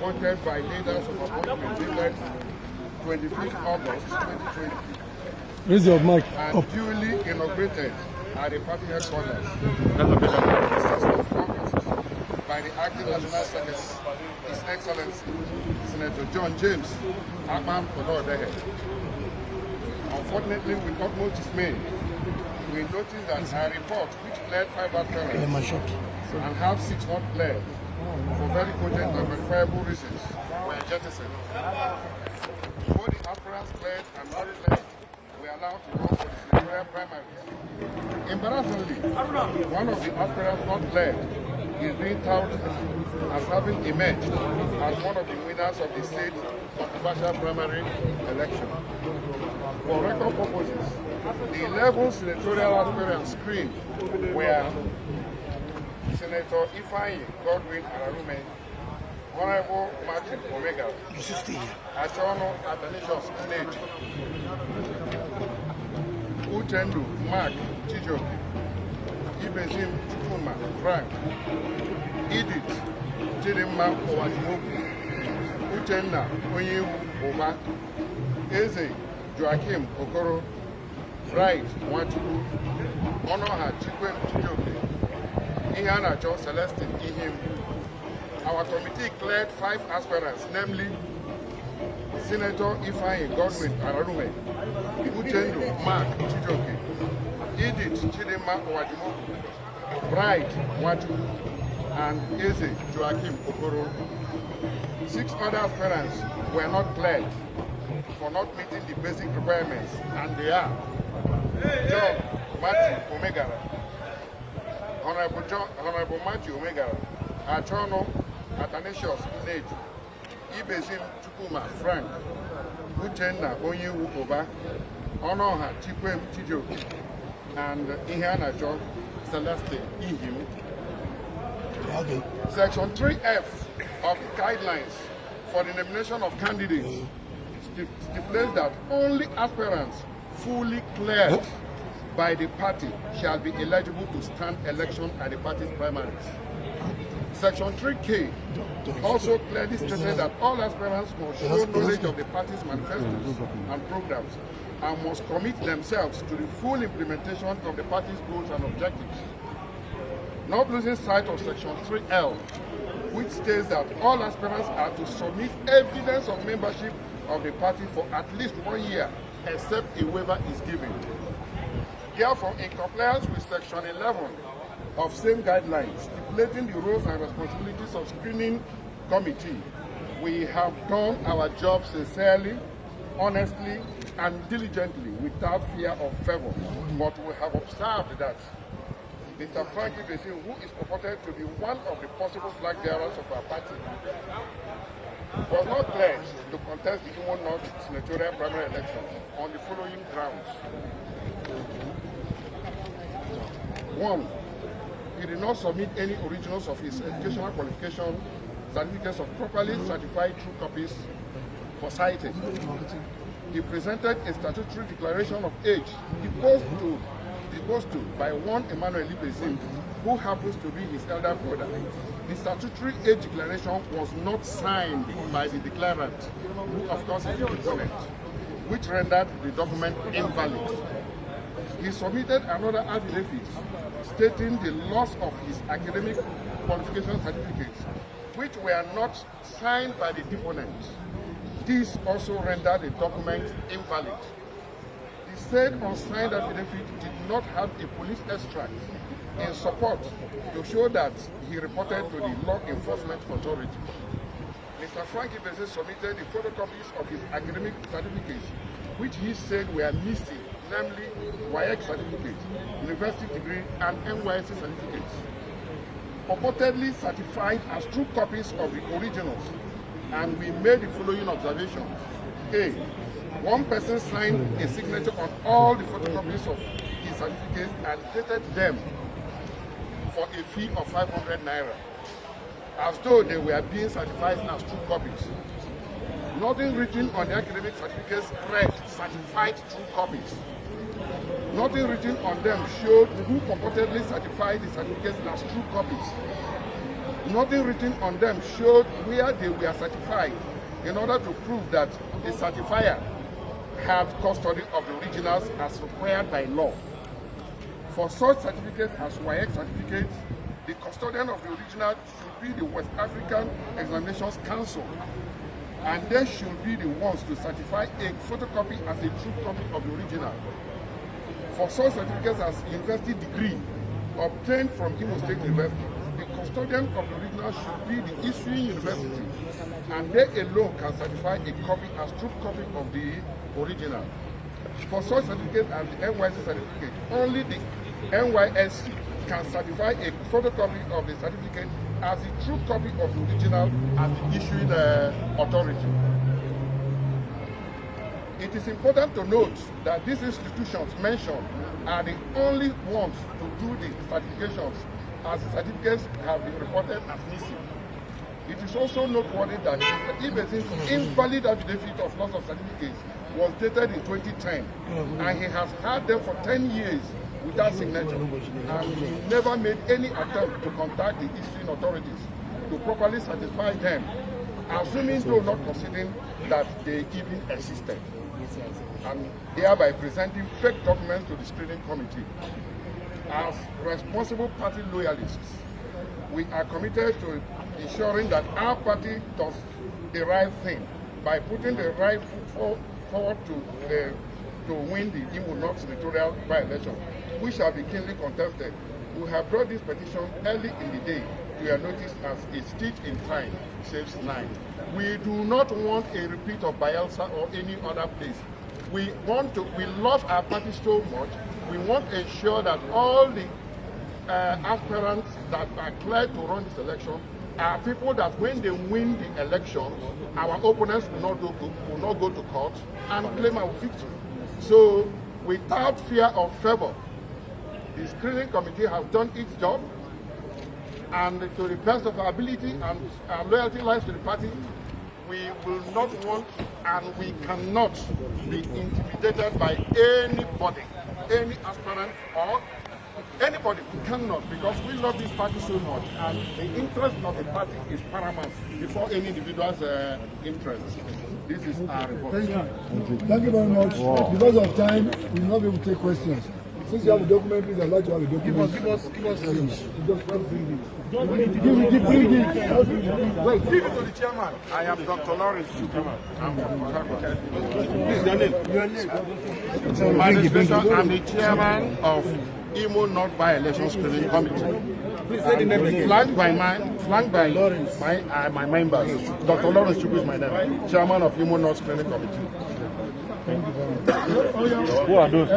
appointed by leaders of appointment dated 25th August 2020. Raise your mic and up. duly inaugurated at the party headquarters by the acting National Secretary, His Excellency Senator John James Akman Ododehe. Unfortunately, with utmost dismay, we noticed that a report which cleared 5 aspirants and have 6 not cleared for very cogent and verifiable reasons were jettisoned. Both the aspirants cleared and not cleared were allowed to run for the senatorial primaries. Embarrassingly, one of the aspirants not cleared is being touted as having emerged as one of the winners of the state controversial primary election. For record purposes, the 11 senatorial aspirants screened were Senator Ifeanyi Godwin Ararume, Honorable Martin Omega, Achono Athanasius Nneji, Uchendu Mark Chijoke, Ibezim Chukwuma Frank, Edith Chidimma Owajimoku, Uchenna Onyewu Oba, Eze Joachim Okoro, Bright Nwachukwu, Onoha Chikwem Chijoke, Ihanacho Celestine Ihim. Our committee cleared 5 aspirants, namely Senator Ifeanyi Godwin Ararume, Uchendu Mark Chijoke, Edith Chidimma Owajimoku, Bright Nwachukwu, and Eze Joachim Okoro. 6 other aspirants were not cleared for not meeting the basic requirements, and they are John Matthew Omegara, Honorable Matthew Omegara, Achono Athanasius Nneji, Ibezim Chukwuma Frank, Uchenna Onyewu Oba, Onoha Chikwem Chijoke, and Ihanacho Celeste Ihim. Okay. Section 3F of the guidelines for the nomination of candidates stipulates that only aspirants fully cleared by the party shall be eligible to stand election at the party's primaries. Section 3K also clearly stated that all aspirants must show knowledge of the party's manifestos and programs and must commit themselves to the full implementation of the party's goals and objectives. Not losing sight of Section 3L, which states that all aspirants are to submit evidence of membership of the party for at least 1 year, except a waiver is given. Therefore, in compliance with Section 11 of same guidelines, stipulating the roles and responsibilities of screening committee, we have done our job sincerely, honestly, and diligently without fear of favor. But we have observed that Mr. Frank Ibezim, who is purported to be one of the possible flag bearers of our party, was not pledged to contest the Imo North senatorial primary elections on the following grounds. 1. He did not submit any originals of his educational qualification certificates of properly certified true copies for citing. He presented a statutory declaration of age deposed to by one Emmanuel Ibezim, who happens to be his elder brother. The statutory age declaration was not signed by the declarant, who of course is the deponent, which rendered the document invalid. He submitted another affidavit stating the loss of his academic qualification certificates, which were not signed by the deponent. This also rendered the document invalid. The said unsigned affidavit did not have a police extract in support to show that he reported to the law enforcement authority. Mr. Frank Ibezim submitted the photocopies of his academic certificates, which he said were missing, namely WAEC certificate, university degree, and NYSC certificates, purportedly certified as true copies of the originals, and we made the following observations. A. One person signed a signature on all the photocopies of his certificates and dated them for a fee of 500 naira, as though they were being certified as true copies. Nothing written on the academic certificates read certified true copies. Nothing written on them showed who purportedly certified the certificates as true copies. Nothing written on them showed where they were certified in order to prove that the certifier had custody of the originals as required by law. For such certificates as WAEC certificates, the custodian of the original should be the West African Examinations Council, and they should be the ones to certify a photocopy as a true copy of the original. For such certificates as university degree obtained from Imo State University, the custodian of the original should be the issuing university, and they alone can certify a copy as true copy of the original. For such certificate as the NYSC certificate, only the NYSC can certify a photocopy of the certificate as a true copy of the original as the issuing authority. It is important to note that these institutions mentioned are the only ones to do the certifications, as certificates have been reported as missing. It is also noteworthy that Mr. Ibezim's invalid affidavit of loss of certificates was dated in 2010, and he has had them for 10 years without signature, and he never made any attempt to contact the issuing authorities to properly certify them, assuming though not considering that they even existed, and thereby presenting fake documents to the screening committee. As responsible party loyalists, we are committed to ensuring that our party does the right thing by putting the right foot forward to win the Imo North senatorial by-election, which shall be keenly contested. We have brought this petition early in the day to your notice as a stitch in time saves 9. We do not want a repeat of Bayelsa or any other place. We love our party so much. We want to ensure that all the aspirants that are cleared to run this election are people that when they win the election, our opponents will not go to court and claim our victory. So, without fear of favor, the screening committee has done its job, and to the best of our ability and our loyalty lies to the party, we will not want and we cannot be intimidated by anybody, any aspirant or anybody. We cannot, because we love this party so much, and the interest of the party is paramount before any individual's interest. This is our report. Thank you very much. Wow. Because of time, we will not be able to take questions. Since you have a document, please, I'd like to have a document. Give us. Give it to the chairman. I am Dr. Lawrence Chukwuma. I'm the chairman of Imo North by-election screening committee. Please say the name. Flanked by my members. Dr. Lawrence Chukwuma is my name. Chairman of Imo North screening committee. Thank you very much. Who are those?